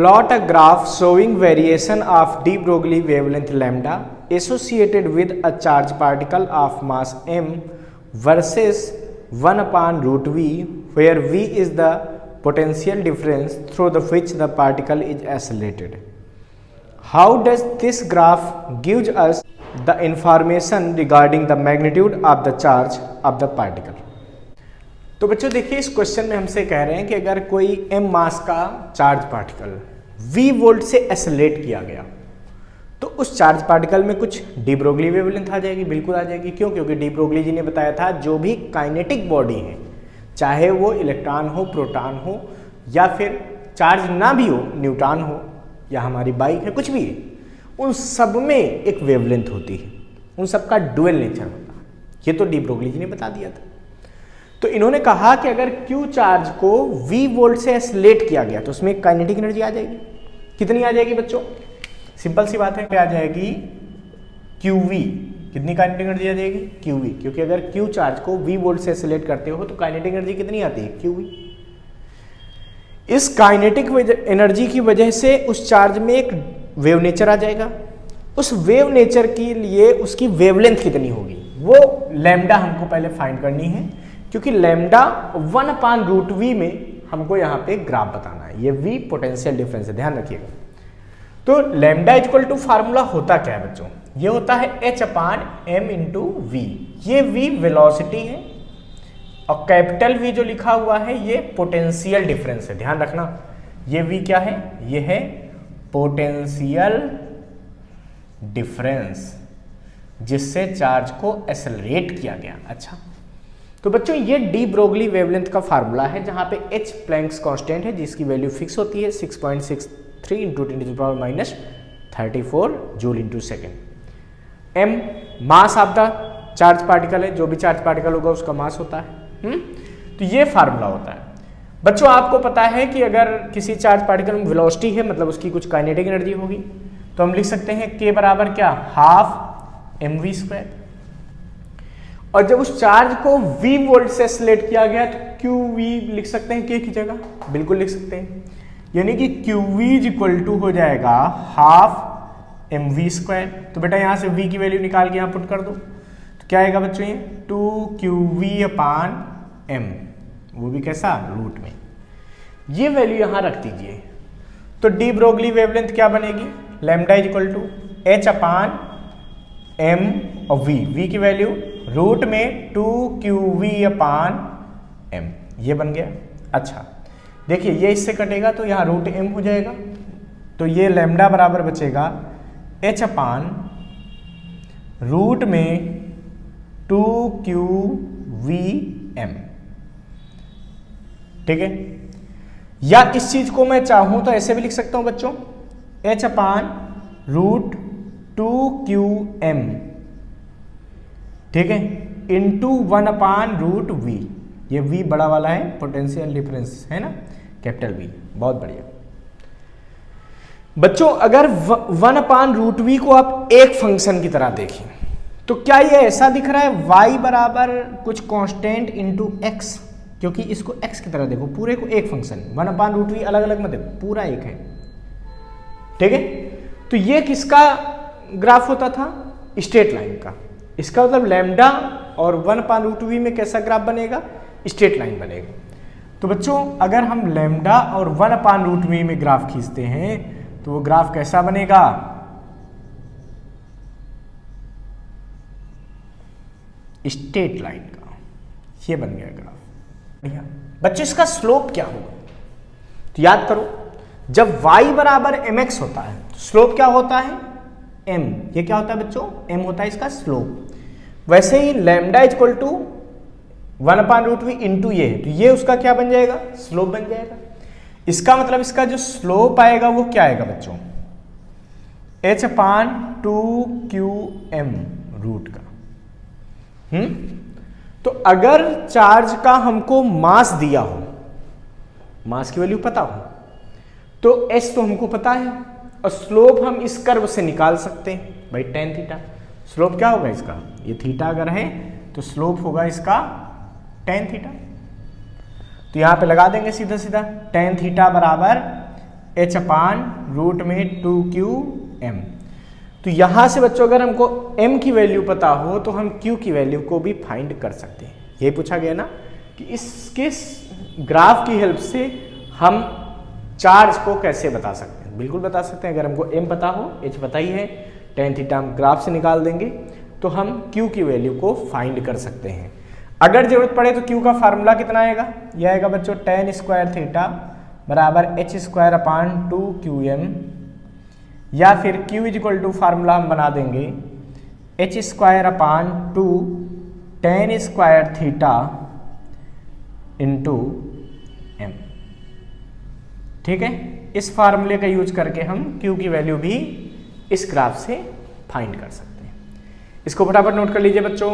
Plot a graph showing variation of de Broglie wavelength lambda associated with a charged particle of mass m versus 1 upon root v, where v is the potential difference through the which the particle is accelerated. How does this graph gives us the information regarding the magnitude of the charge of the particle? तो बच्चों देखिए, इस question में हमसे कह रहे हैं कि अगर कोई m मास का चार्ज पार्टिकल v वोल्ट से एक्सेलरेट किया गया तो उस चार्ज पार्टिकल में कुछ डी ब्रोगली वेवलेंथ आ जाएगी। बिल्कुल आ जाएगी। क्यों? क्योंकि डी ब्रोगली जी ने बताया था जो भी काइनेटिक बॉडी है, चाहे वो इलेक्ट्रॉन हो, प्रोटॉन हो, या फिर चार्ज ना भी हो, न्यूट्रॉन हो या हमारी बाइक है, कुछ भी है, उन सब में एक वेवलेंथ होती है, उन सब का डुअल नेचर होता है। ये तो डी ब्रोगली जी ने बता दिया था। तो इन्होंने कहा कि अगर Q चार्ज को V वोल्ट से एक्सेलरेट किया गया तो उसमें काइनेटिक एनर्जी आ जाएगी। कितनी आ जाएगी बच्चों? सिंपल सी बात है, आ जाएगी QV। कितनी काइनेटिक एनर्जी आ जाएगी? QV। क्योंकि अगर Q चार्ज को V वोल्ट से एक्सेलरेट करते हो तो काइनेटिक एनर्जी कितनी आती है? QV। इस काइनेटिक एनर्जी की वजह से उस चार्ज में एक वेव नेचर आ जाएगा। उस वेव नेचर के लिए उसकी वेवलेंथ कितनी होगी, वो लैम्डा हमको पहले फाइंड करनी है, क्योंकि लैम्डा 1/√v में हमको यहाँ पे ग्राफ बताना है। ये v पोटेंशियल डिफरेंस है, ध्यान रखिएगा। तो लैम्डा इक्वल टू फार्मूला होता क्या है बच्चों? ये होता है h/m इंटू वी। ये v वेलोसिटी है और कैपिटल V जो लिखा हुआ है ये पोटेंशियल डिफरेंस है। ध्यान रखना, ये v क्या है? ये है पोटेंशियल डिफरेंस, जिससे चार्ज को एक्सेलरेट किया गया। अच्छा, तो बच्चों ये डी ब्रोगली वेवलेंथ का फार्मूला है, जहां पे h प्लैंक्स कांस्टेंट है, जिसकी वैल्यू फिक्स होती है 6.63 into 10⁻−34 joule into second. m mass of the charge particle है, जो भी चार्ज पार्टिकल होगा उसका मास होता है। तो ये फार्मूला होता है बच्चों। आपको पता है कि अगर किसी चार्ज पार्टिकल में वेलोसिटी है, मतलब उसकी कुछ काइनेटिक एनर्जी होगी, तो हम लिख सकते हैं k बराबर क्या? Half mv²। और जब उस चार्ज को v वोल्ट से एक्सेलरेट किया गया तो qv लिख सकते हैं k की जगह, बिल्कुल लिख सकते हैं। यानी कि qv इक्वल टू हो जाएगा हाफ mv²। तो बेटा यहां से v की वैल्यू निकाल के यहां पुट कर दो, तो क्या आएगा बच्चों? ये 2qv/m, वो भी कैसा? रूट में। ये वैल्यू यहां रख दीजिए, तो डी ब्रोगली वेवलेंथ क्या बनेगी? लैम्डा इक्वल टू h/m और v की वैल्यू रूट में 2qv/m, ये बन गया। अच्छा देखिए, ये इससे कटेगा तो यहाँ रूट m हो जाएगा, तो ये लैम्डा बराबर बचेगा h/रूट में 2qvm। ठीक है, या इस चीज को मैं चाहूं तो ऐसे भी लिख सकता हूं बच्चों, h/रूट 2qm, ठीक है, इंटू 1/√v। ये v बड़ा वाला है, पोटेंशियल डिफरेंस है ना, कैपिटल V। बहुत बढ़िया बच्चों। अगर 1/√v को आप एक फंक्शन की तरह देखें तो क्या ये ऐसा दिख रहा है y बराबर कुछ कांस्टेंट इंटू x? क्योंकि इसको x की तरह देखो, पूरे को एक फंक्शन, 1/√v अलग अलग मत देखो, पूरा एक है। ठीक है, तो ये किसका ग्राफ होता था? स्ट्रेट लाइन का। इसका मतलब लैम्डा और 1/√v में कैसा ग्राफ बनेगा? स्ट्रेट लाइन बनेगा। तो बच्चों अगर हम लैम्डा और 1/√v में ग्राफ खींचते हैं तो वो ग्राफ कैसा बनेगा? स्ट्रेट लाइन का। ये बन गया ग्राफ। बढ़िया बच्चों, इसका स्लोप क्या होगा? तो याद करो, जब y बराबर mx होता है तो स्लोप क्या होता है? m। ये क्या होता है बच्चों? m होता है इसका स्लोप। वैसे ही lambda equal to 1/√v into ये है, तो ये उसका क्या बन जाएगा? स्लोप बन जाएगा। इसका मतलब इसका जो स्लोप आएगा वो क्या आएगा बच्चों? h/2qm रूट का। तो अगर चार्ज का हमको मास दिया हो, मास की वैल्यू पता हो, तो s तो हमको पता है और स्लोप हम इस कर्व से निकाल सकते हैं भाई, tan थीटा। स्लोप क्या होगा इसका? ये थीटा अगर है तो स्लोप होगा इसका tan थीटा। तो यहां पे लगा देंगे सीधा सीधा, tan थीटा बराबर h अपान रूट में 2qm। तो यहां से बच्चों अगर हमको m की वैल्यू पता हो तो हम q की वैल्यू को भी फाइंड कर सकते हैं। ये पूछा गया ना कि इसके ग्राफ की हेल्प से हम चार्ज को कैसे बता सकते हैं। बिल्कुल बता सकते हैं। अगर हमको m पता हो, h पता ही है, tan थीटा हम ग्राफ से निकाल देंगे तो हम q की वैल्यू को फाइंड कर सकते हैं। अगर जरूरत पड़े तो q का फार्मूला कितना आएगा, यह आएगा बच्चों tan स्क्वायर थीटा बराबर h स्क्वायर अपान 2qm, या फिर q is equal to formula हम बना देंगे h square upon 2 tan square theta into m। ठीक है, इस फार्मूले का यूज करके हम q की वैल्यू भी इस ग्राफ से फाइंड कर सकते हैं। इसको फटाफट नोट कर लीजिए बच्चों।